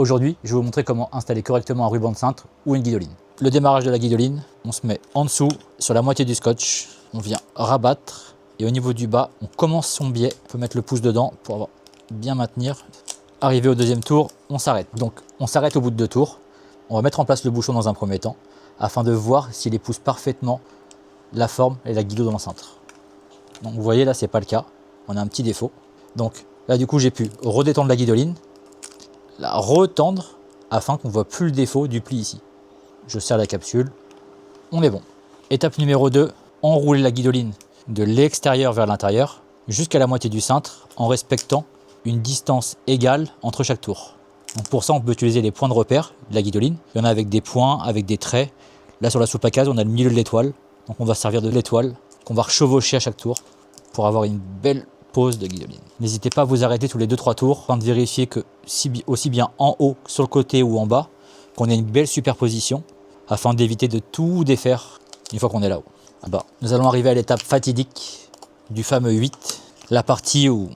Aujourd'hui, je vais vous montrer comment installer correctement un ruban de cintre ou une guidoline. Le démarrage de la guidoline, on se met en dessous sur la moitié du scotch, on vient rabattre et au niveau du bas, on commence son biais. On peut mettre le pouce dedans pour bien maintenir. Arrivé au deuxième tour, on s'arrête. Donc on s'arrête au bout de 2 tours. On va mettre en place le bouchon dans un premier temps afin de voir s'il épouse parfaitement la forme et la guido dans le cintre. Donc vous voyez là, c'est pas le cas. On a un petit défaut. Donc là du coup, j'ai pu redétendre la guidoline, la retendre afin qu'on ne voit plus le défaut du pli ici. Je serre la capsule, on est bon. Étape numéro 2, enrouler la guidoline de l'extérieur vers l'intérieur jusqu'à la moitié du cintre en respectant une distance égale entre chaque tour. Donc pour ça, on peut utiliser les points de repère de la guidoline. Il y en a avec des points, avec des traits. Là sur la soupe à case, on a le milieu de l'étoile. Donc on va servir de l'étoile qu'on va rechevaucher à chaque tour pour avoir une belle pose de guidoline. N'hésitez pas à vous arrêter tous les 2-3 tours afin de vérifier que aussi bien en haut, sur le côté ou en bas, qu'on ait une belle superposition afin d'éviter de tout défaire une fois qu'on est là-haut. Nous allons arriver à l'étape fatidique du fameux 8, la partie où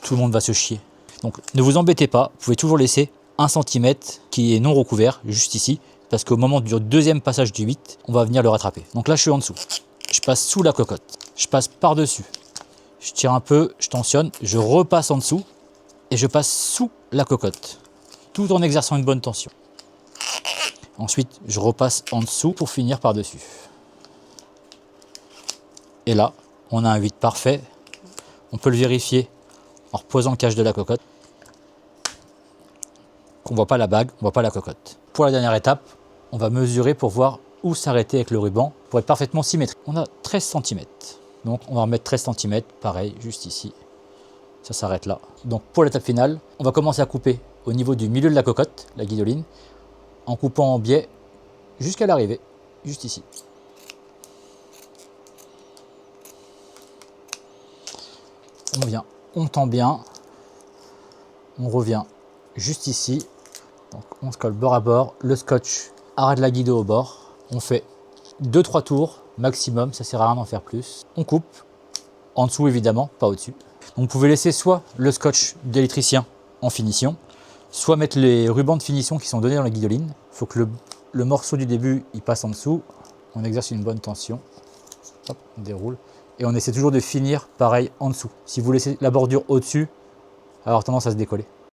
tout le monde va se chier. Donc ne vous embêtez pas, vous pouvez toujours laisser 1 cm qui est non recouvert, juste ici, parce qu'au moment du deuxième passage du 8, on va venir le rattraper. Donc là je suis en dessous, je passe sous la cocotte, je passe par-dessus, je tire un peu, je tensionne, je repasse en dessous et je passe sous la cocotte, tout en exerçant une bonne tension. Ensuite, je repasse en dessous pour finir par-dessus. Et là, on a un 8 parfait. On peut le vérifier en reposant le cache de la cocotte. Qu'on ne voit pas la bague, on ne voit pas la cocotte. Pour la dernière étape, on va mesurer pour voir où s'arrêter avec le ruban pour être parfaitement symétrique. On a 13 cm. Donc on va remettre 13 cm, pareil, juste ici. Ça s'arrête là. Donc pour l'étape finale, on va commencer à couper au niveau du milieu de la cocotte, la guidoline, en coupant en biais jusqu'à l'arrivée, juste ici. On vient, on tend bien, on revient juste ici. Donc on se colle bord à bord, le scotch arrête la guido au bord. On fait 2-3 tours maximum, ça sert à rien d'en faire plus. On coupe, en dessous évidemment, pas au-dessus. Vous pouvez laisser soit le scotch d'électricien en finition, soit mettre les rubans de finition qui sont donnés dans la guidoline. Il faut que le morceau du début il passe en dessous. On exerce une bonne tension. Hop, on déroule. Et on essaie toujours de finir pareil en dessous. Si vous laissez la bordure au-dessus, elle va avoir tendance à se décoller.